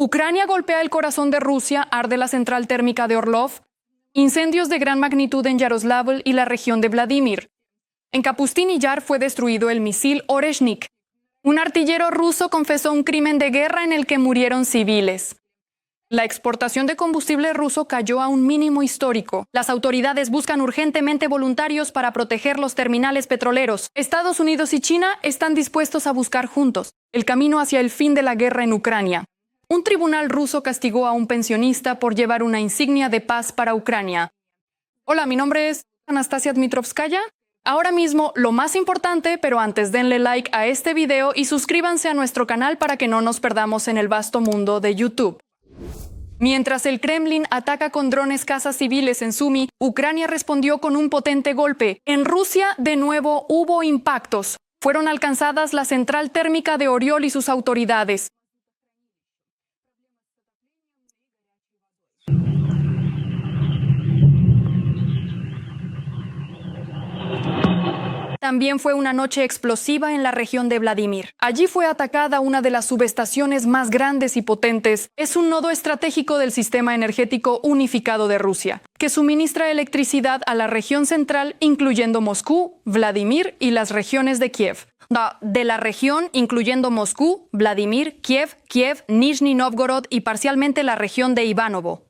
Ucrania golpea el corazón de Rusia, arde la central térmica de Orlov, incendios de gran magnitud en Yaroslavl y la región de Vladimir. En Kapustin Yar fue destruido el misil Oreshnik. Un artillero ruso confesó un crimen de guerra en el que murieron civiles. La exportación de combustible ruso cayó a un mínimo histórico. Las autoridades buscan urgentemente voluntarios para proteger los terminales petroleros. Estados Unidos y China están dispuestos a buscar juntos el camino hacia el fin de la guerra en Ucrania. Un tribunal ruso castigó a un pensionista por llevar una insignia de paz para Ucrania. Hola, mi nombre es Anastasia Dmitrovskaya. Ahora mismo, lo más importante, pero antes denle like a este video y suscríbanse a nuestro canal para que no nos perdamos en el vasto mundo de YouTube. Mientras el Kremlin ataca con drones casas civiles en Sumy, Ucrania respondió con un potente golpe. En Rusia, de nuevo, hubo impactos. Fueron alcanzadas la central térmica de Oriol y sus autoridades. También fue una noche explosiva en la región de Vladimir. Allí fue atacada una de las subestaciones más grandes y potentes. Es un nodo estratégico del sistema energético unificado de Rusia, que suministra electricidad a la región central, incluyendo Moscú, Vladimir y las regiones de Kiev. De la región, incluyendo Moscú, Vladimir, Kiev, Nizhny Novgorod y parcialmente la región de Ivanovo.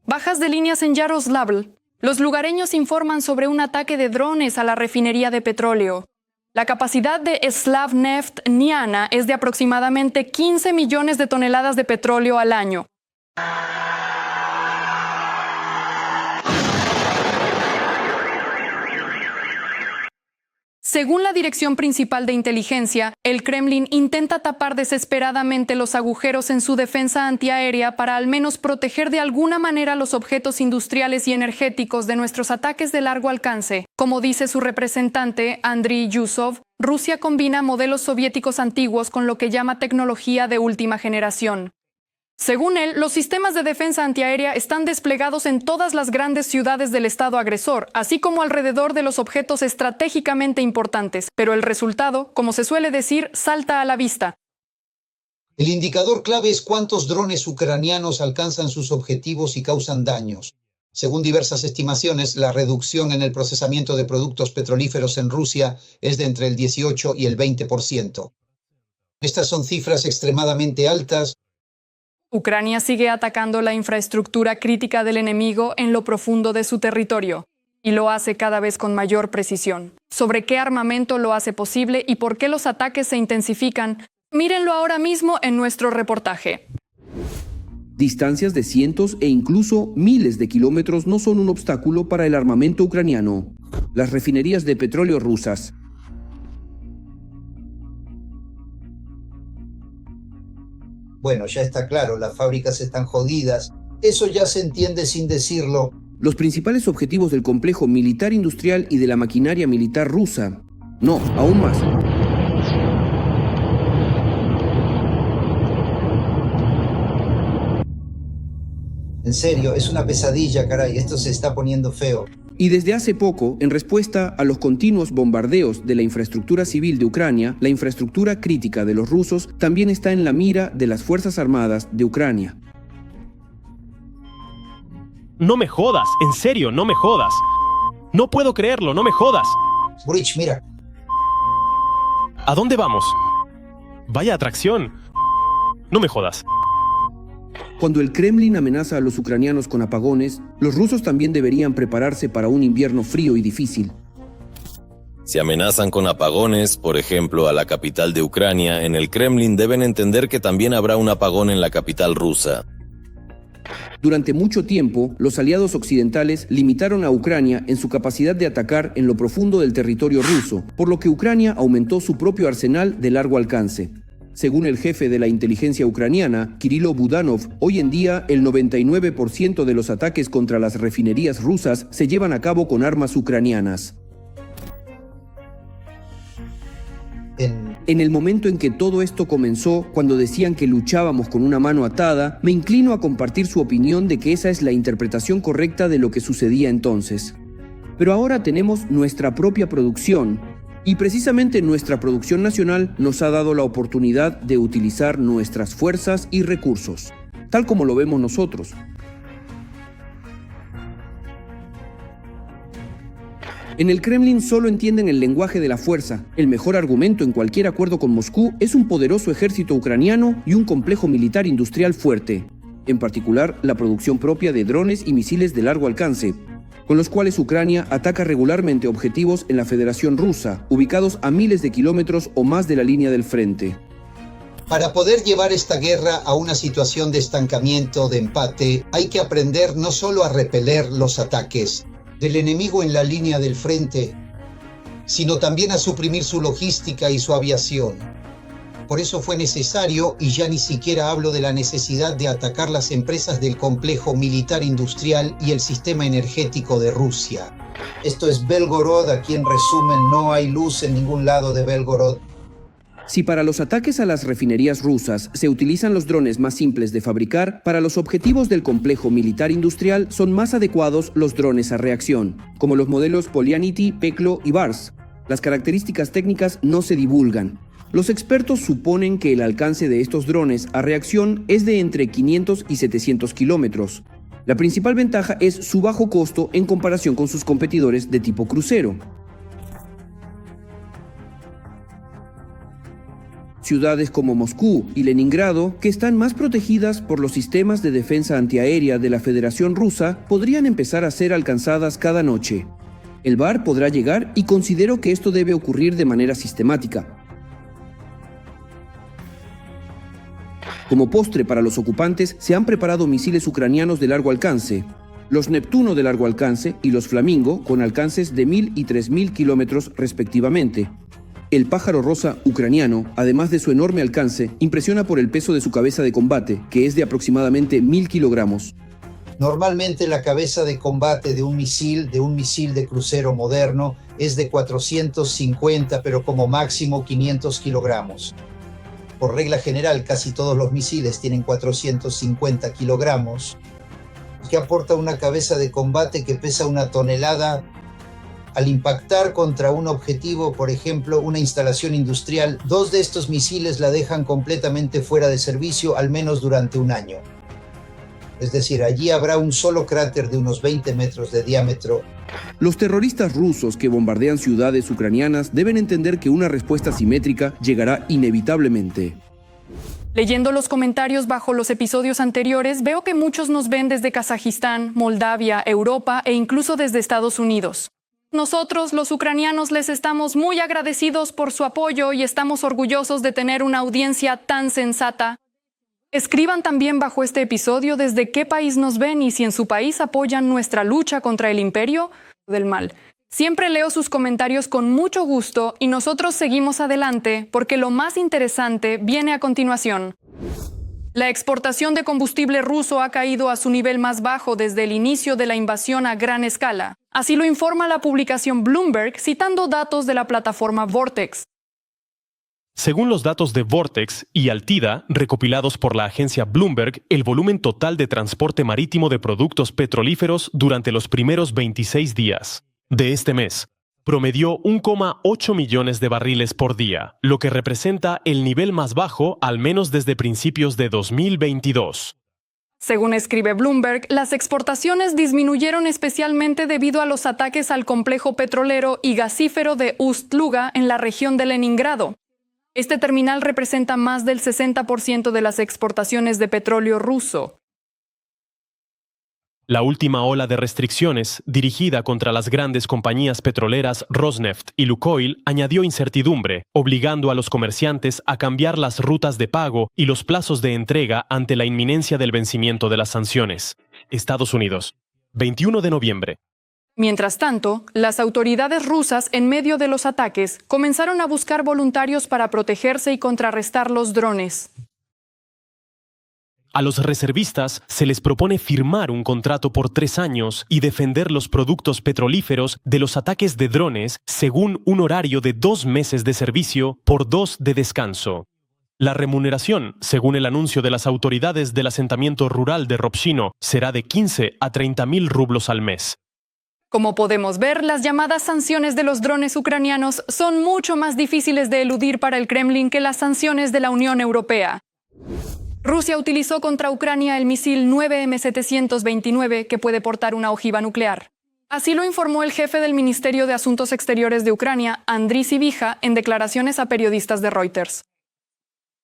Bajas de líneas en Yaroslavl. Los lugareños informan sobre un ataque de drones a la refinería de petróleo. La capacidad de Slavneft Niana es de aproximadamente 15 millones de toneladas de petróleo al año. Según la Dirección Principal de Inteligencia, el Kremlin intenta tapar desesperadamente los agujeros en su defensa antiaérea para al menos proteger de alguna manera los objetos industriales y energéticos de nuestros ataques de largo alcance. Como dice su representante, Andriy Yusov, Rusia combina modelos soviéticos antiguos con lo que llama tecnología de última generación. Según él, los sistemas de defensa antiaérea están desplegados en todas las grandes ciudades del estado agresor, así como alrededor de los objetos estratégicamente importantes. Pero el resultado, como se suele decir, salta a la vista. El indicador clave es cuántos drones ucranianos alcanzan sus objetivos y causan daños. Según diversas estimaciones, la reducción en el procesamiento de productos petrolíferos en Rusia es de entre el 18 y el 20%. Estas son cifras extremadamente altas. Ucrania sigue atacando la infraestructura crítica del enemigo en lo profundo de su territorio, y lo hace cada vez con mayor precisión. Sobre qué armamento lo hace posible y por qué los ataques se intensifican, mírenlo ahora mismo en nuestro reportaje. Distancias de cientos e incluso miles de kilómetros no son un obstáculo para el armamento ucraniano. Las refinerías de petróleo rusas, Bueno, ya está claro, las fábricas están jodidas. Eso ya se entiende sin decirlo. los principales objetivos del complejo militar industrial y de la maquinaria militar rusa. No, aún más. En serio, es una pesadilla, caray. Esto se está poniendo feo. Y desde hace poco, en respuesta a los continuos bombardeos de la infraestructura civil de Ucrania, la infraestructura crítica de los rusos también está en la mira de las Fuerzas Armadas de Ucrania. No me jodas, en serio, no me jodas. No puedo creerlo, no me jodas. Bridge, mira. ¿A dónde vamos? Vaya atracción. No me jodas. Cuando el Kremlin amenaza a los ucranianos con apagones, los rusos también deberían prepararse para un invierno frío y difícil. Si amenazan con apagones, por ejemplo, a la capital de Ucrania, en el Kremlin deben entender que también habrá un apagón en la capital rusa. Durante mucho tiempo, los aliados occidentales limitaron a Ucrania en su capacidad de atacar en lo profundo del territorio ruso, por lo que Ucrania aumentó su propio arsenal de largo alcance. Según el jefe de la inteligencia ucraniana, Kirilo Budanov, hoy en día el 99% de los ataques contra las refinerías rusas se llevan a cabo con armas ucranianas. En el momento en que todo esto comenzó, cuando decían que luchábamos con una mano atada, me inclino a compartir su opinión de que esa es la interpretación correcta de lo que sucedía entonces. Pero ahora tenemos nuestra propia producción, y precisamente nuestra producción nacional nos ha dado la oportunidad de utilizar nuestras fuerzas y recursos, tal como lo vemos nosotros. En el Kremlin solo entienden el lenguaje de la fuerza. El mejor argumento en cualquier acuerdo con Moscú es un poderoso ejército ucraniano y un complejo militar industrial fuerte, en particular la producción propia de drones y misiles de largo alcance, con los cuales Ucrania ataca regularmente objetivos en la Federación Rusa, ubicados a miles de kilómetros o más de la línea del frente. Para poder llevar esta guerra a una situación de estancamiento, de empate, hay que aprender no solo a repeler los ataques del enemigo en la línea del frente, sino también a suprimir su logística y su aviación. Por eso fue necesario, y ya ni siquiera hablo de la necesidad de atacar las empresas del complejo militar industrial y el sistema energético de Rusia. Esto es Belgorod, aquí en resumen no hay luz en ningún lado de Belgorod. Si para los ataques a las refinerías rusas se utilizan los drones más simples de fabricar, para los objetivos del complejo militar industrial son más adecuados los drones a reacción, como los modelos Polyanity, Peklo y Bars. Las características técnicas no se divulgan. Los expertos suponen que el alcance de estos drones a reacción es de entre 500 y 700 kilómetros. La principal ventaja es su bajo costo en comparación con sus competidores de tipo crucero. Ciudades como Moscú y Leningrado, que están más protegidas por los sistemas de defensa antiaérea de la Federación Rusa, podrían empezar a ser alcanzadas cada noche. El VAR podrá llegar y considero que esto debe ocurrir de manera sistemática. Como postre para los ocupantes, se han preparado misiles ucranianos de largo alcance, los Neptuno de largo alcance y los Flamingo con alcances de 1.000 y 3.000 kilómetros respectivamente. El pájaro rosa ucraniano, además de su enorme alcance, impresiona por el peso de su cabeza de combate, que es de aproximadamente 1.000 kilogramos. Normalmente la cabeza de combate de un misil de crucero moderno es de 450, pero como máximo 500 kilogramos. Por regla general, casi todos los misiles tienen 450 kilogramos, que aporta una cabeza de combate que pesa 1 tonelada. Al impactar contra un objetivo, por ejemplo, una instalación industrial, 2 de estos misiles la dejan completamente fuera de servicio, al menos durante 1 año. Es decir, allí habrá un solo cráter de unos 20 metros de diámetro. Los terroristas rusos que bombardean ciudades ucranianas deben entender que una respuesta simétrica llegará inevitablemente. Leyendo los comentarios bajo los episodios anteriores, veo que muchos nos ven desde Kazajistán, Moldavia, Europa e incluso desde Estados Unidos. Nosotros, los ucranianos, les estamos muy agradecidos por su apoyo y estamos orgullosos de tener una audiencia tan sensata. Escriban también bajo este episodio desde qué país nos ven y si en su país apoyan nuestra lucha contra el imperio del mal. Siempre leo sus comentarios con mucho gusto y nosotros seguimos adelante porque lo más interesante viene a continuación. La exportación de combustible ruso ha caído a su nivel más bajo desde el inicio de la invasión a gran escala. Así lo informa la publicación Bloomberg, citando datos de la plataforma Vortex. Según los datos de Vortex y Altida, recopilados por la agencia Bloomberg, el volumen total de transporte marítimo de productos petrolíferos durante los primeros 26 días de este mes promedió 1,8 millones de barriles por día, lo que representa el nivel más bajo al menos desde principios de 2022. Según escribe Bloomberg, las exportaciones disminuyeron especialmente debido a los ataques al complejo petrolero y gasífero de Ust-Luga en la región de Leningrado. Este terminal representa más del 60% de las exportaciones de petróleo ruso. La última ola de restricciones, dirigida contra las grandes compañías petroleras Rosneft y Lukoil, añadió incertidumbre, obligando a los comerciantes a cambiar las rutas de pago y los plazos de entrega ante la inminencia del vencimiento de las sanciones. Estados Unidos, 21 de noviembre. Mientras tanto, las autoridades rusas, en medio de los ataques, comenzaron a buscar voluntarios para protegerse y contrarrestar los drones. A los reservistas se les propone firmar un contrato por 3 años y defender los productos petrolíferos de los ataques de drones según un horario de 2 meses de servicio por 2 de descanso. La remuneración, según el anuncio de las autoridades del asentamiento rural de Ropshino, será de 15 a 30.000 rublos al mes. Como podemos ver, las llamadas sanciones de los drones ucranianos son mucho más difíciles de eludir para el Kremlin que las sanciones de la Unión Europea. Rusia utilizó contra Ucrania el misil 9M729 que puede portar una ojiva nuclear. Así lo informó el jefe del Ministerio de Asuntos Exteriores de Ucrania, Andriy Sybiha, en declaraciones a periodistas de Reuters.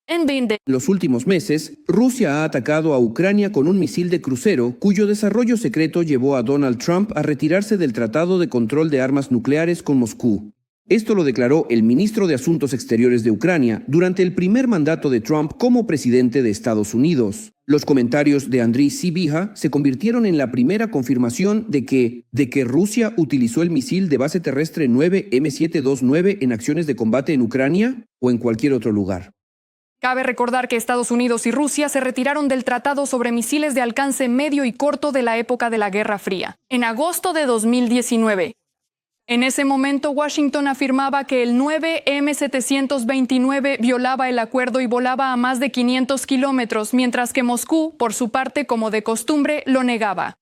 En los últimos meses, Rusia ha atacado a Ucrania con un misil de crucero cuyo desarrollo secreto llevó a Donald Trump a retirarse del Tratado de Control de Armas Nucleares con Moscú. Esto lo declaró el ministro de Asuntos Exteriores de Ucrania durante el primer mandato de Trump como presidente de Estados Unidos. Los comentarios de Andriy Sybiha se convirtieron en la primera confirmación de que Rusia utilizó el misil de base terrestre 9M729 en acciones de combate en Ucrania o en cualquier otro lugar. Cabe recordar que Estados Unidos y Rusia se retiraron del Tratado sobre Misiles de Alcance Medio y Corto de la época de la Guerra Fría, en agosto de 2019. En ese momento, Washington afirmaba que el 9M729 violaba el acuerdo y volaba a más de 500 kilómetros, mientras que Moscú, por su parte, como de costumbre, lo negaba.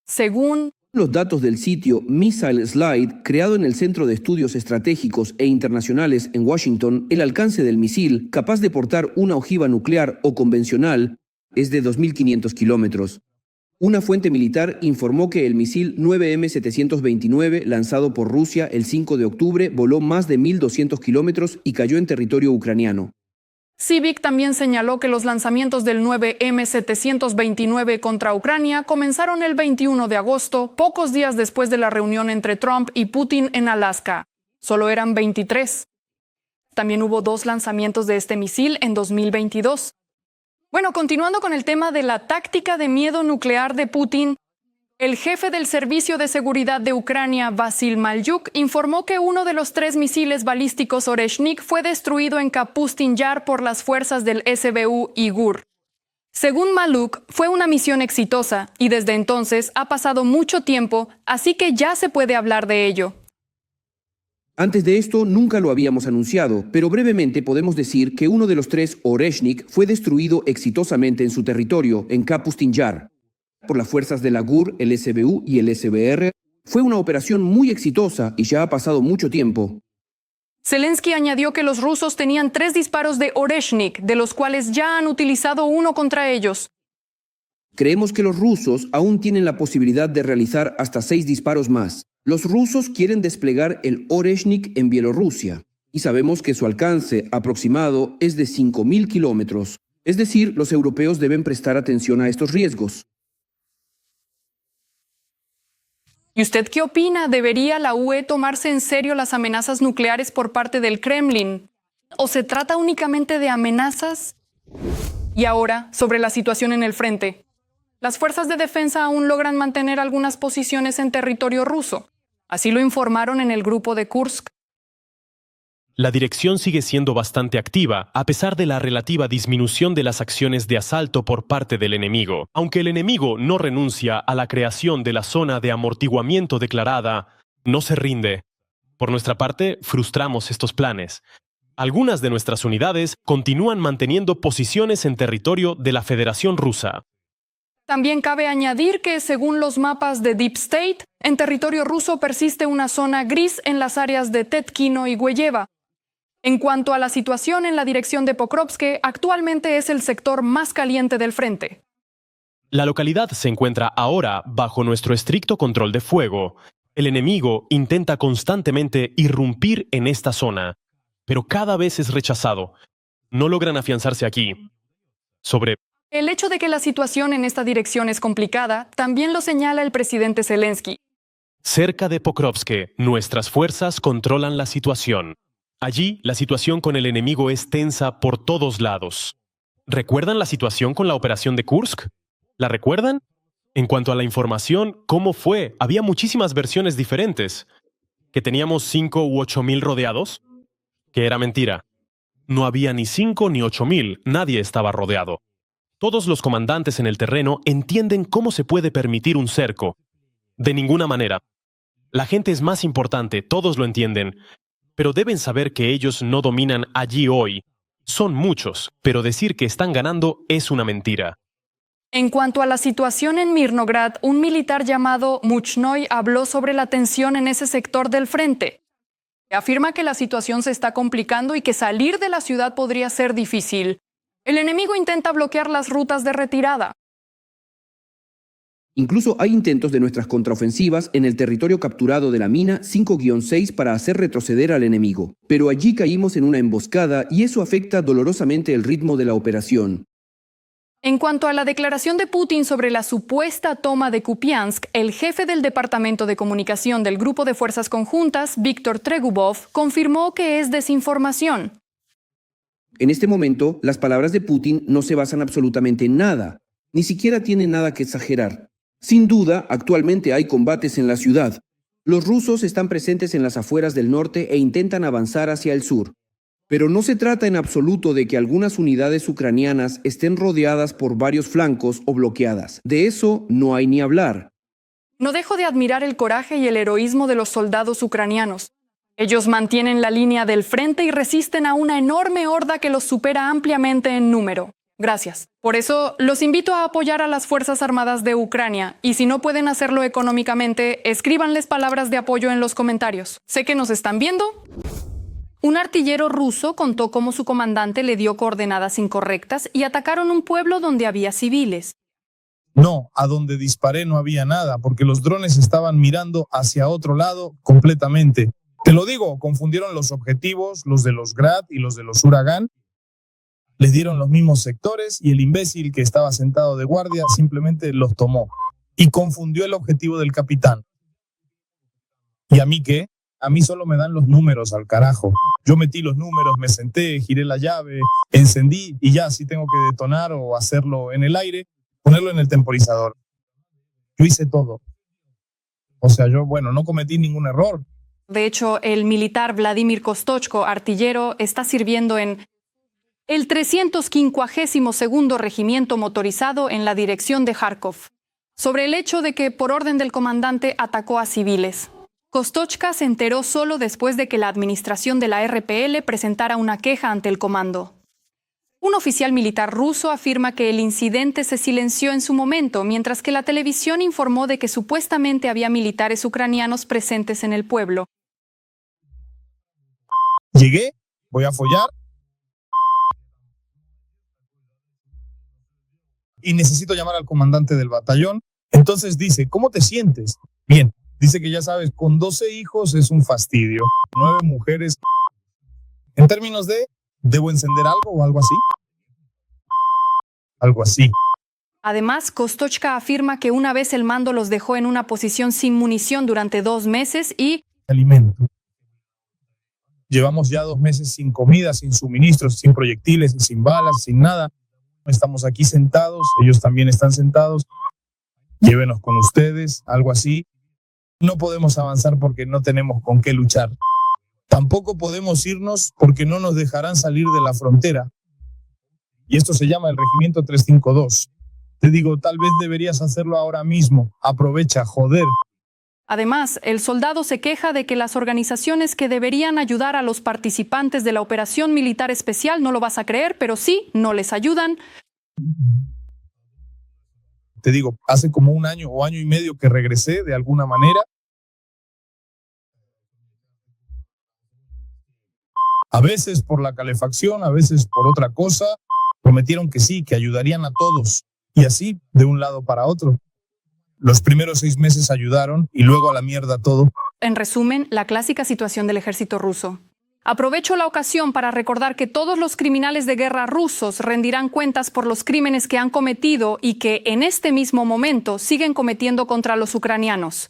Según los datos del sitio Missile Slide, creado en el Centro de Estudios Estratégicos e Internacionales en Washington, el alcance del misil, capaz de portar una ojiva nuclear o convencional, es de 2.500 kilómetros. Una fuente militar informó que el misil 9M729, lanzado por Rusia el 5 de octubre, voló más de 1.200 kilómetros y cayó en territorio ucraniano. Civic también señaló que los lanzamientos del 9M729 contra Ucrania comenzaron el 21 de agosto, pocos días después de la reunión entre Trump y Putin en Alaska. Solo eran 23. También hubo 2 lanzamientos de este misil en 2022. Bueno, continuando con el tema de la táctica de miedo nuclear de Putin, el jefe del Servicio de Seguridad de Ucrania, Vasil Malyuk, informó que uno de los 3 misiles balísticos Oreshnik fue destruido en Kapustin Yar por las fuerzas del SBU y GUR. Según Malyuk, fue una misión exitosa y desde entonces ha pasado mucho tiempo, así que ya se puede hablar de ello. Antes de esto nunca lo habíamos anunciado, pero brevemente podemos decir que uno de los 3 Oreshnik fue destruido exitosamente en su territorio, en Kapustin Yar, por las fuerzas de la GUR, el SBU y el SBR. Fue una operación muy exitosa y ya ha pasado mucho tiempo. Zelensky añadió que los rusos tenían 3 disparos de Oreshnik, de los cuales ya han utilizado uno contra ellos. Creemos que los rusos aún tienen la posibilidad de realizar hasta 6 disparos más. Los rusos quieren desplegar el Oreshnik en Bielorrusia y sabemos que su alcance aproximado es de 5.000 kilómetros. Es decir, los europeos deben prestar atención a estos riesgos. ¿Y usted qué opina? ¿Debería la UE tomarse en serio las amenazas nucleares por parte del Kremlin? ¿O se trata únicamente de amenazas? Y ahora, sobre la situación en el frente. Las fuerzas de defensa aún logran mantener algunas posiciones en territorio ruso. Así lo informaron en el grupo de Kursk. La dirección sigue siendo bastante activa, a pesar de la relativa disminución de las acciones de asalto por parte del enemigo. Aunque el enemigo no renuncia a la creación de la zona de amortiguamiento declarada, no se rinde. Por nuestra parte, frustramos estos planes. Algunas de nuestras unidades continúan manteniendo posiciones en territorio de la Federación Rusa. También cabe añadir que, según los mapas de Deep State, en territorio ruso persiste una zona gris en las áreas de Tetkino y Güeyeva. En cuanto a la situación en la dirección de Pokrovsk, actualmente es el sector más caliente del frente. La localidad se encuentra ahora bajo nuestro estricto control de fuego. El enemigo intenta constantemente irrumpir en esta zona, pero cada vez es rechazado. No logran afianzarse aquí. El hecho de que la situación en esta dirección es complicada también lo señala el presidente Zelensky. Cerca de Pokrovsk, nuestras fuerzas controlan la situación. Allí, la situación con el enemigo es tensa por todos lados. ¿Recuerdan la situación con la operación de Kursk? ¿La recuerdan? En cuanto a la información, ¿cómo fue? Había muchísimas versiones diferentes. ¿Que teníamos 5 u 8 mil rodeados? Que era mentira. No había ni 5 ni 8.000, nadie estaba rodeado. Todos los comandantes en el terreno entienden cómo se puede permitir un cerco. De ninguna manera. La gente es más importante, todos lo entienden. Pero deben saber que ellos no dominan allí hoy. Son muchos, pero decir que están ganando es una mentira. En cuanto a la situación en Mirnograd, un militar llamado Muchnoy habló sobre la tensión en ese sector del frente. Afirma que la situación se está complicando y que salir de la ciudad podría ser difícil. El enemigo intenta bloquear las rutas de retirada. Incluso hay intentos de nuestras contraofensivas en el territorio capturado de la mina 5-6 para hacer retroceder al enemigo. Pero allí caímos en una emboscada y eso afecta dolorosamente el ritmo de la operación. En cuanto a la declaración de Putin sobre la supuesta toma de Kupiansk, el jefe del Departamento de Comunicación del Grupo de Fuerzas Conjuntas, Víctor Tregubov, confirmó que es desinformación. En este momento, las palabras de Putin no se basan absolutamente en nada. Ni siquiera tienen nada que exagerar. Sin duda, actualmente hay combates en la ciudad. Los rusos están presentes en las afueras del norte e intentan avanzar hacia el sur. Pero no se trata en absoluto de que algunas unidades ucranianas estén rodeadas por varios flancos o bloqueadas. De eso no hay ni hablar. No dejo de admirar el coraje y el heroísmo de los soldados ucranianos. Ellos mantienen la línea del frente y resisten a una enorme horda que los supera ampliamente en número. Gracias. Por eso, los invito a apoyar a las Fuerzas Armadas de Ucrania y si no pueden hacerlo económicamente, escríbanles palabras de apoyo en los comentarios. Sé que nos están viendo. Un artillero ruso contó cómo su comandante le dio coordenadas incorrectas y atacaron un pueblo donde había civiles. No, a donde disparé no había nada, porque los drones estaban mirando hacia otro lado completamente. Te lo digo, confundieron los objetivos, los de los Grad y los de los Uragan. Les dieron los mismos sectores y el imbécil que estaba sentado de guardia simplemente los tomó y confundió el objetivo del capitán. ¿Y a mí qué? A mí solo me dan los números al carajo. Yo metí los números, me senté, giré la llave, encendí y ya, si tengo que detonar o hacerlo en el aire, ponerlo en el temporizador. Yo hice todo. O sea, yo, no cometí ningún error. De hecho, el militar Vladimir Kostochko, artillero, está sirviendo en el 352º Regimiento Motorizado en la dirección de Kharkov, sobre el hecho de que, por orden del comandante, atacó a civiles. Kostochka se enteró solo después de que la administración de la RPL presentara una queja ante el comando. Un oficial militar ruso afirma que el incidente se silenció en su momento, mientras que la televisión informó de que supuestamente había militares ucranianos presentes en el pueblo. Llegué, voy a follar y necesito llamar al comandante del batallón. Entonces dice, ¿cómo te sientes? Bien. Dice que ya sabes, con 12 hijos es un fastidio, 9 mujeres. En términos de, ¿debo encender algo o algo así? Algo así. Además, Kostochka afirma que una vez el mando los dejó en una posición sin munición durante 2 meses y alimento. Llevamos ya 2 meses sin comida, sin suministros, sin proyectiles, sin balas, sin nada. Estamos aquí sentados, ellos también están sentados. Llévenos con ustedes, algo así. No podemos avanzar porque no tenemos con qué luchar. Tampoco podemos irnos porque no nos dejarán salir de la frontera. Y esto se llama el Regimiento 352. Te digo, tal vez deberías hacerlo ahora mismo. Aprovecha, joder. Además, el soldado se queja de que las organizaciones que deberían ayudar a los participantes de la operación militar especial, no lo vas a creer, pero sí, no les ayudan. Te digo, hace como 1 año o año y medio que regresé de alguna manera. A veces por la calefacción, a veces por otra cosa. Prometieron que sí, que ayudarían a todos. Y así, de un lado para otro. Los primeros 6 meses ayudaron y luego a la mierda todo. En resumen, la clásica situación del ejército ruso. Aprovecho la ocasión para recordar que todos los criminales de guerra rusos rendirán cuentas por los crímenes que han cometido y que en este mismo momento siguen cometiendo contra los ucranianos.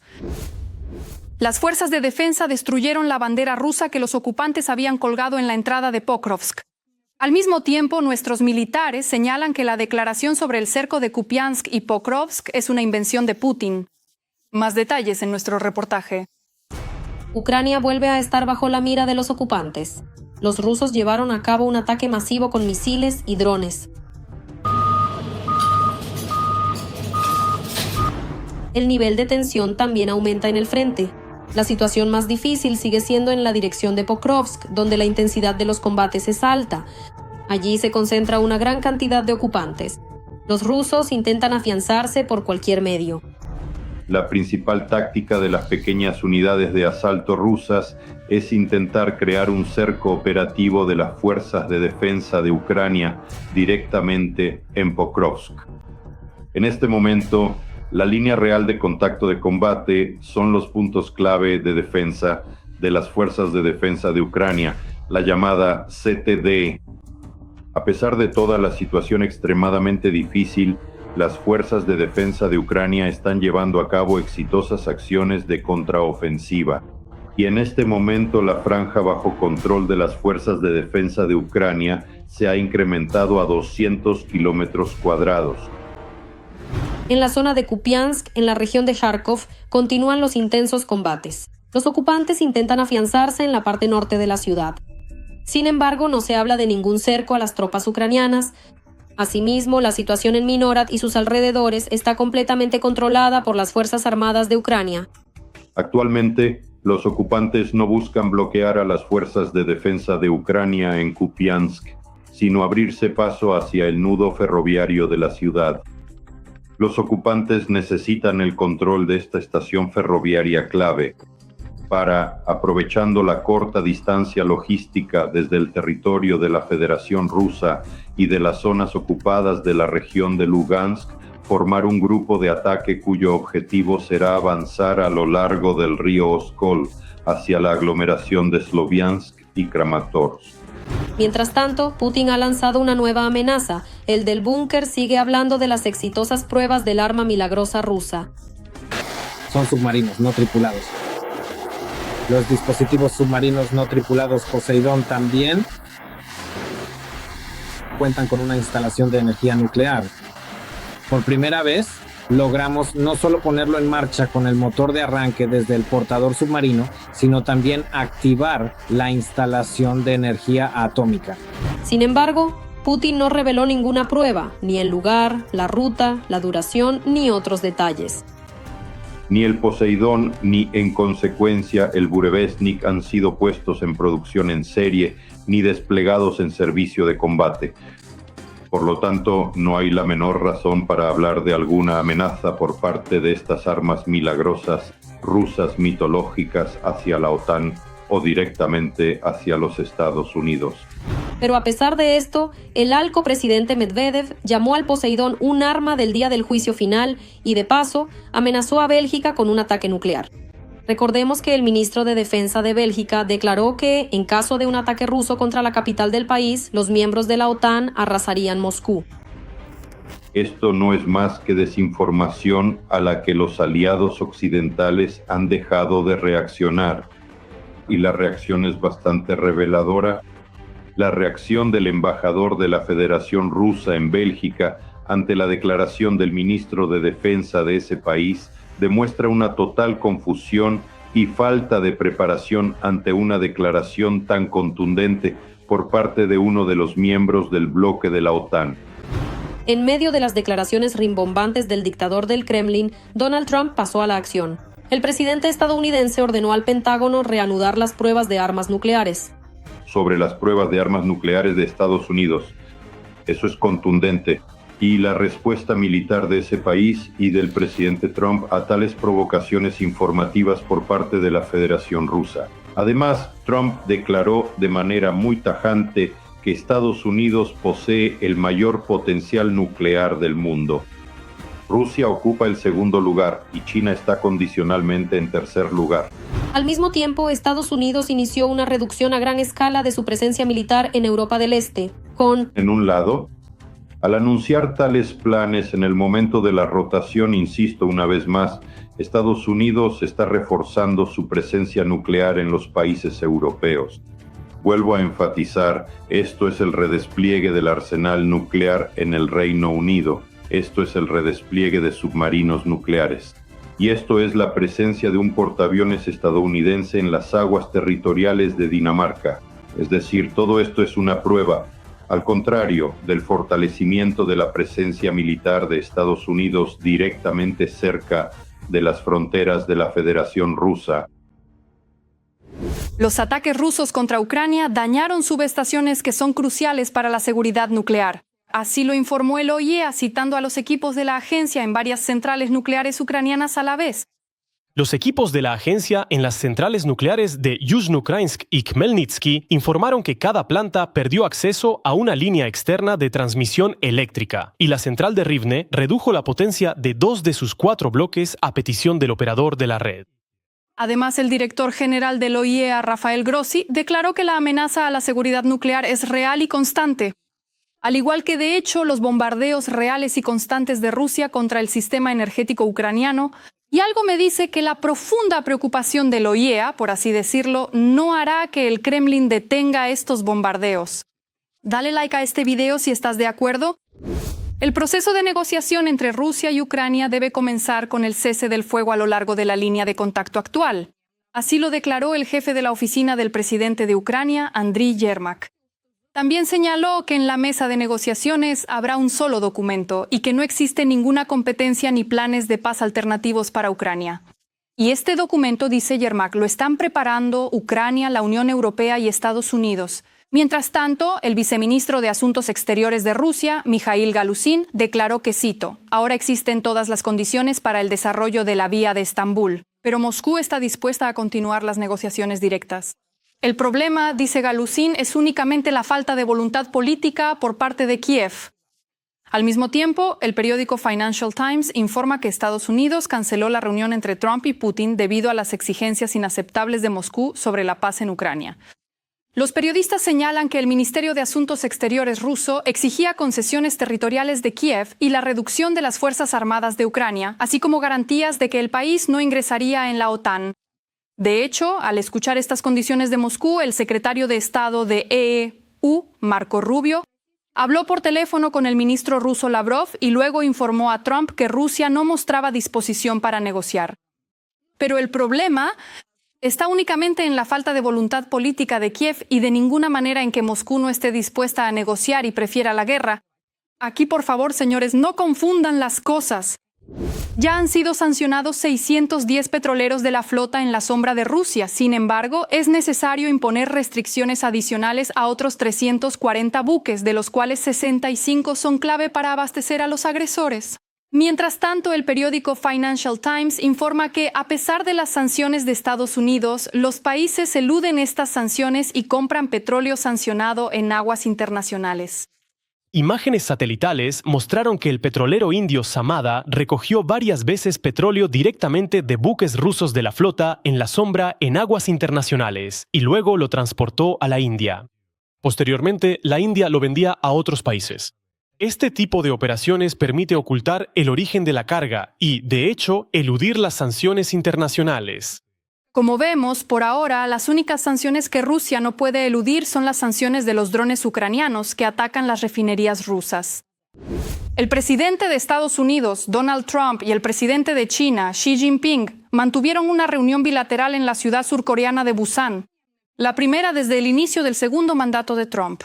Las fuerzas de defensa destruyeron la bandera rusa que los ocupantes habían colgado en la entrada de Pokrovsk. Al mismo tiempo, nuestros militares señalan que la declaración sobre el cerco de Kupiansk y Pokrovsk es una invención de Putin. Más detalles en nuestro reportaje. Ucrania vuelve a estar bajo la mira de los ocupantes. los rusos llevaron a cabo un ataque masivo con misiles y drones. El nivel de tensión también aumenta en el frente. La situación más difícil sigue siendo en la dirección de Pokrovsk, donde la intensidad de los combates es alta. Allí se concentra una gran cantidad de ocupantes. Los rusos intentan afianzarse por cualquier medio. La principal táctica de las pequeñas unidades de asalto rusas es intentar crear un cerco operativo de las fuerzas de defensa de Ucrania directamente en Pokrovsk. En este momento, la línea real de contacto de combate son los puntos clave de defensa de las fuerzas de defensa de Ucrania, la llamada CTD. A pesar de toda la situación extremadamente difícil, las fuerzas de defensa de Ucrania están llevando a cabo exitosas acciones de contraofensiva. Y en este momento la franja bajo control de las fuerzas de defensa de Ucrania se ha incrementado a 200 kilómetros cuadrados. En la zona de Kupiansk, en la región de Kharkov, continúan los intensos combates. Los ocupantes intentan afianzarse en la parte norte de la ciudad. Sin embargo, no se habla de ningún cerco a las tropas ucranianas. Asimismo, la situación en Minorad y sus alrededores está completamente controlada por las Fuerzas Armadas de Ucrania. Actualmente, los ocupantes no buscan bloquear a las fuerzas de defensa de Ucrania en Kupiansk, sino abrirse paso hacia el nudo ferroviario de la ciudad. Los ocupantes necesitan el control de esta estación ferroviaria clave para, aprovechando la corta distancia logística desde el territorio de la Federación Rusa y de las zonas ocupadas de la región de Lugansk, formar un grupo de ataque cuyo objetivo será avanzar a lo largo del río Oskol hacia la aglomeración de Sloviansk y Kramatorsk. Mientras tanto, Putin ha lanzado una nueva amenaza. El del búnker sigue hablando de las exitosas pruebas del arma milagrosa rusa. Son submarinos no tripulados. Los dispositivos submarinos no tripulados Poseidón también cuentan con una instalación de energía nuclear. Por primera vez, logramos no solo ponerlo en marcha con el motor de arranque desde el portador submarino, sino también activar la instalación de energía atómica. Sin embargo, Putin no reveló ninguna prueba, ni el lugar, la ruta, la duración, ni otros detalles. Ni el Poseidón ni, en consecuencia, el Burevestnik han sido puestos en producción en serie ni desplegados en servicio de combate. Por lo tanto, no hay la menor razón para hablar de alguna amenaza por parte de estas armas milagrosas rusas mitológicas hacia la OTAN o directamente hacia los Estados Unidos. Pero a pesar de esto, el alto presidente Medvedev llamó al Poseidón un arma del día del juicio final y, de paso, amenazó a Bélgica con un ataque nuclear. Recordemos que el ministro de Defensa de Bélgica declaró que, en caso de un ataque ruso contra la capital del país, los miembros de la OTAN arrasarían Moscú. Esto no es más que desinformación a la que los aliados occidentales han dejado de reaccionar. Y la reacción es bastante reveladora. La reacción del embajador de la Federación Rusa en Bélgica ante la declaración del ministro de Defensa de ese país demuestra una total confusión y falta de preparación ante una declaración tan contundente por parte de uno de los miembros del bloque de la OTAN. En medio de las declaraciones rimbombantes del dictador del Kremlin, Donald Trump pasó a la acción. El presidente estadounidense ordenó al Pentágono reanudar las pruebas de armas nucleares. Sobre las pruebas de armas nucleares de Estados Unidos. Eso es contundente. Y la respuesta militar de ese país y del presidente Trump a tales provocaciones informativas por parte de la Federación Rusa. Además, Trump declaró de manera muy tajante que Estados Unidos posee el mayor potencial nuclear del mundo. Rusia ocupa el segundo lugar y China está condicionalmente en tercer lugar. Al mismo tiempo, Estados Unidos inició una reducción a gran escala de su presencia militar en Europa del Este, con... En un lado, al anunciar tales planes en el momento de la rotación, insisto una vez más, Estados Unidos está reforzando su presencia nuclear en los países europeos. Vuelvo a enfatizar, esto es el redespliegue del arsenal nuclear en el Reino Unido. Esto es el redespliegue de submarinos nucleares. Y esto es la presencia de un portaaviones estadounidense en las aguas territoriales de Dinamarca. Es decir, todo esto es una prueba, al contrario, del fortalecimiento de la presencia militar de Estados Unidos directamente cerca de las fronteras de la Federación Rusa. Los ataques rusos contra Ucrania dañaron subestaciones que son cruciales para la seguridad nuclear. Así lo informó el OIEA, citando a los equipos de la agencia en varias centrales nucleares ucranianas a la vez. Los equipos de la agencia en las centrales nucleares de Yuzhno-Ukrainsk y Khmelnytsky informaron que cada planta perdió acceso a una línea externa de transmisión eléctrica y la central de Rivne redujo la potencia de 2 de sus 4 bloques a petición del operador de la red. Además, el director general del OIEA, Rafael Grossi, declaró que la amenaza a la seguridad nuclear es real y constante, al igual que de hecho los bombardeos reales y constantes de Rusia contra el sistema energético ucraniano. Y algo me dice que la profunda preocupación del OIEA, por así decirlo, no hará que el Kremlin detenga estos bombardeos. Dale like a este video si estás de acuerdo. El proceso de negociación entre Rusia y Ucrania debe comenzar con el cese del fuego a lo largo de la línea de contacto actual. Así lo declaró el jefe de la oficina del presidente de Ucrania, Andriy Yermak. También señaló que en la mesa de negociaciones habrá un solo documento y que no existe ninguna competencia ni planes de paz alternativos para Ucrania. Y este documento, dice Yermak, lo están preparando Ucrania, la Unión Europea y Estados Unidos. Mientras tanto, el viceministro de Asuntos Exteriores de Rusia, Mikhail Galusin, declaró que, cito, ahora existen todas las condiciones para el desarrollo de la vía de Estambul, pero Moscú está dispuesta a continuar las negociaciones directas. El problema, dice Galusin, es únicamente la falta de voluntad política por parte de Kiev. Al mismo tiempo, el periódico Financial Times informa que Estados Unidos canceló la reunión entre Trump y Putin debido a las exigencias inaceptables de Moscú sobre la paz en Ucrania. Los periodistas señalan que el Ministerio de Asuntos Exteriores ruso exigía concesiones territoriales de Kiev y la reducción de las Fuerzas Armadas de Ucrania, así como garantías de que el país no ingresaría en la OTAN. De hecho, al escuchar estas condiciones de Moscú, el secretario de Estado de EU, Marco Rubio, habló por teléfono con el ministro ruso Lavrov y luego informó a Trump que Rusia no mostraba disposición para negociar. Pero el problema está únicamente en la falta de voluntad política de Kiev y de ninguna manera en que Moscú no esté dispuesta a negociar y prefiera la guerra. Aquí, por favor, señores, no confundan las cosas. Ya han sido sancionados 610 petroleros de la flota en la sombra de Rusia. Sin embargo, es necesario imponer restricciones adicionales a otros 340 buques, de los cuales 65 son clave para abastecer a los agresores. Mientras tanto, el periódico Financial Times informa que, a pesar de las sanciones de Estados Unidos, los países eluden estas sanciones y compran petróleo sancionado en aguas internacionales. Imágenes satelitales mostraron que el petrolero indio Samada recogió varias veces petróleo directamente de buques rusos de la flota en la sombra en aguas internacionales y luego lo transportó a la India. Posteriormente, la India lo vendía a otros países. Este tipo de operaciones permite ocultar el origen de la carga y, de hecho, eludir las sanciones internacionales. Como vemos, por ahora, las únicas sanciones que Rusia no puede eludir son las sanciones de los drones ucranianos que atacan las refinerías rusas. El presidente de Estados Unidos, Donald Trump, y el presidente de China, Xi Jinping, mantuvieron una reunión bilateral en la ciudad surcoreana de Busan, la primera desde el inicio del segundo mandato de Trump.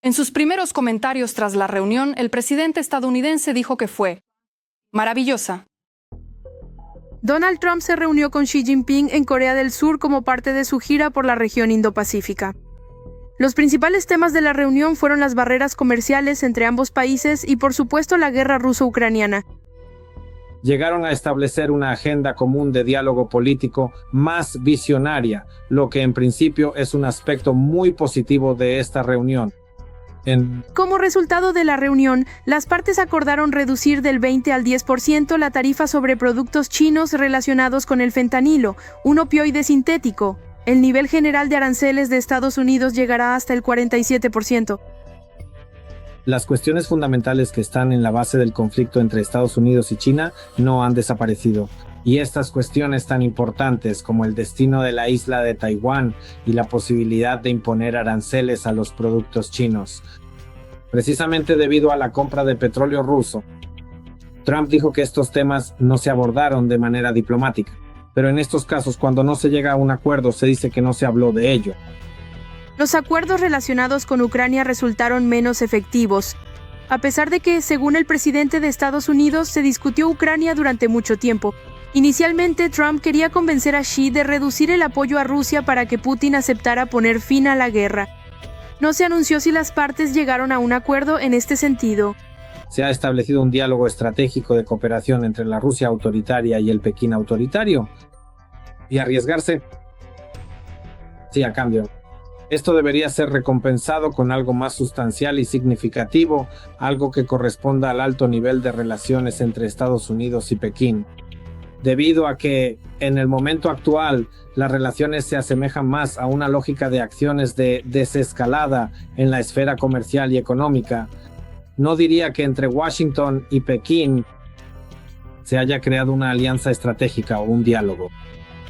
En sus primeros comentarios tras la reunión, el presidente estadounidense dijo que fue maravillosa. Donald Trump se reunió con Xi Jinping en Corea del Sur como parte de su gira por la región Indo-Pacífica. Los principales temas de la reunión fueron las barreras comerciales entre ambos países y, por supuesto, la guerra ruso-ucraniana. Llegaron a establecer una agenda común de diálogo político más visionaria, lo que en principio es un aspecto muy positivo de esta reunión. Como resultado de la reunión, las partes acordaron reducir del 20 al 10% la tarifa sobre productos chinos relacionados con el fentanilo, un opioide sintético. El nivel general de aranceles de Estados Unidos llegará hasta el 47%. Las cuestiones fundamentales que están en la base del conflicto entre Estados Unidos y China no han desaparecido. Y estas cuestiones tan importantes como el destino de la isla de Taiwán y la posibilidad de imponer aranceles a los productos chinos. Precisamente debido a la compra de petróleo ruso, Trump dijo que estos temas no se abordaron de manera diplomática, pero en estos casos, cuando no se llega a un acuerdo, se dice que no se habló de ello. Los acuerdos relacionados con Ucrania resultaron menos efectivos, a pesar de que, según el presidente de Estados Unidos, se discutió Ucrania durante mucho tiempo. Inicialmente, Trump quería convencer a Xi de reducir el apoyo a Rusia para que Putin aceptara poner fin a la guerra. No se anunció si las partes llegaron a un acuerdo en este sentido. Se ha establecido un diálogo estratégico de cooperación entre la Rusia autoritaria y el Pekín autoritario. ¿Y arriesgarse? Sí, a cambio. Esto debería ser recompensado con algo más sustancial y significativo, algo que corresponda al alto nivel de relaciones entre Estados Unidos y Pekín. Debido a que, en el momento actual, las relaciones se asemejan más a una lógica de acciones de desescalada en la esfera comercial y económica, no diría que entre Washington y Pekín se haya creado una alianza estratégica o un diálogo.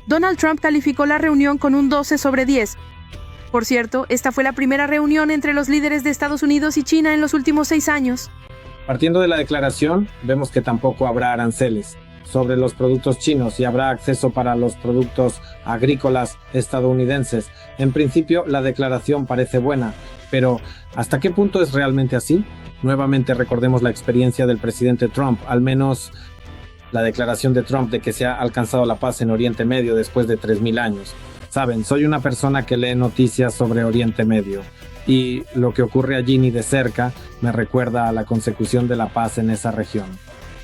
Donald Trump calificó la reunión con un 12/10. Por cierto, esta fue la primera reunión entre los líderes de Estados Unidos y China en los últimos 6 años. Partiendo de la declaración, vemos que tampoco habrá aranceles sobre los productos chinos y habrá acceso para los productos agrícolas estadounidenses. En principio, la declaración parece buena, pero ¿hasta qué punto es realmente así? Nuevamente recordemos la experiencia del presidente Trump, al menos la declaración de Trump de que se ha alcanzado la paz en Oriente Medio después de 3000 años. Saben, soy una persona que lee noticias sobre Oriente Medio y lo que ocurre allí ni de cerca me recuerda a la consecución de la paz en esa región.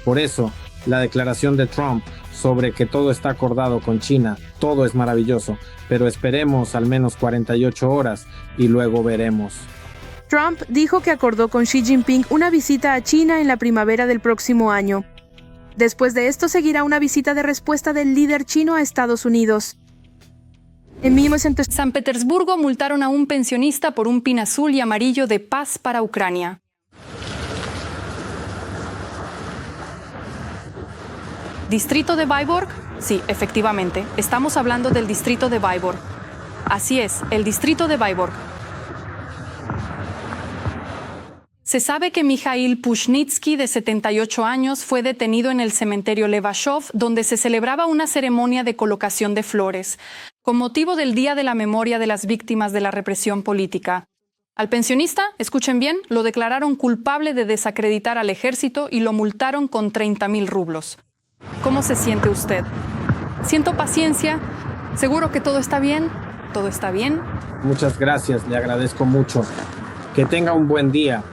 Por eso, la declaración de Trump sobre que todo está acordado con China, todo es maravilloso, pero esperemos al menos 48 horas y luego veremos. Trump dijo que acordó con Xi Jinping una visita a China en la primavera del próximo año. Después de esto seguirá una visita de respuesta del líder chino a Estados Unidos. En 1900, San Petersburgo multaron a un pensionista por un pin azul y amarillo de paz para Ucrania. ¿Distrito de Vyborg? Sí, efectivamente. Estamos hablando del distrito de Vyborg. Así es, el distrito de Vyborg. Se sabe que Mikhail Pushnitsky, de 78 años, fue detenido en el cementerio Levashov, donde se celebraba una ceremonia de colocación de flores, con motivo del Día de la Memoria de las Víctimas de la Represión Política. Al pensionista, escuchen bien, lo declararon culpable de desacreditar al ejército y lo multaron con 30.000 rublos. ¿Cómo se siente usted? Siento paciencia. ¿Seguro que todo está bien? ¿Todo está bien? Muchas gracias, le agradezco mucho. Que tenga un buen día.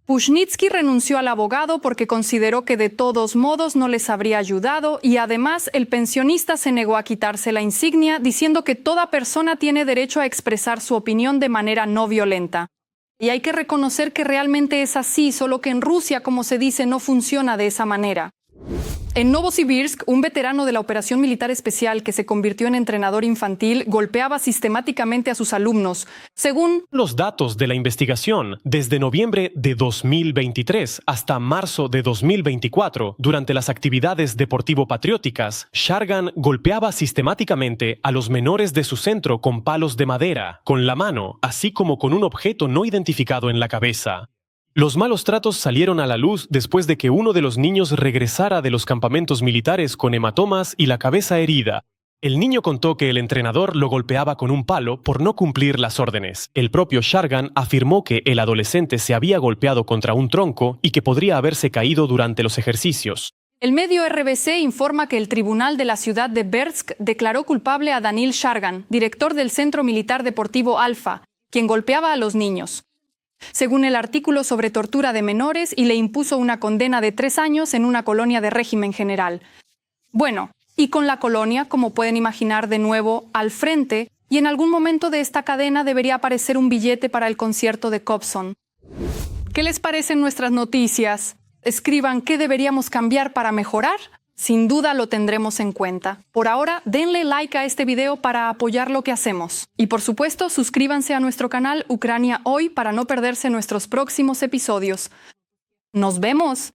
Pushnitsky renunció al abogado porque consideró que de todos modos no les habría ayudado y además el pensionista se negó a quitarse la insignia diciendo que toda persona tiene derecho a expresar su opinión de manera no violenta. Y hay que reconocer que realmente es así, solo que en Rusia, como se dice, no funciona de esa manera. En Novosibirsk, un veterano de la operación militar especial que se convirtió en entrenador infantil golpeaba sistemáticamente a sus alumnos, según los datos de la investigación. Desde noviembre de 2023 hasta marzo de 2024, durante las actividades deportivo-patrióticas, Shargan golpeaba sistemáticamente a los menores de su centro con palos de madera, con la mano, así como con un objeto no identificado en la cabeza. Los malos tratos salieron a la luz después de que uno de los niños regresara de los campamentos militares con hematomas y la cabeza herida. El niño contó que el entrenador lo golpeaba con un palo por no cumplir las órdenes. El propio Shargan afirmó que el adolescente se había golpeado contra un tronco y que podría haberse caído durante los ejercicios. El medio RBC informa que el tribunal de la ciudad de Bersk declaró culpable a Danil Shargan, director del Centro Militar Deportivo Alfa, quien golpeaba a los niños, según el artículo sobre tortura de menores, y le impuso una condena de 3 años en una colonia de régimen general. Bueno, y con la colonia, como pueden imaginar, de nuevo al frente, y en algún momento de esta cadena debería aparecer un billete para el concierto de Kobzon. ¿Qué les parecen nuestras noticias? Escriban qué deberíamos cambiar para mejorar. Sin duda lo tendremos en cuenta. Por ahora, denle like a este video para apoyar lo que hacemos. Y por supuesto, suscríbanse a nuestro canal Ucrania Hoy para no perderse nuestros próximos episodios. ¡Nos vemos!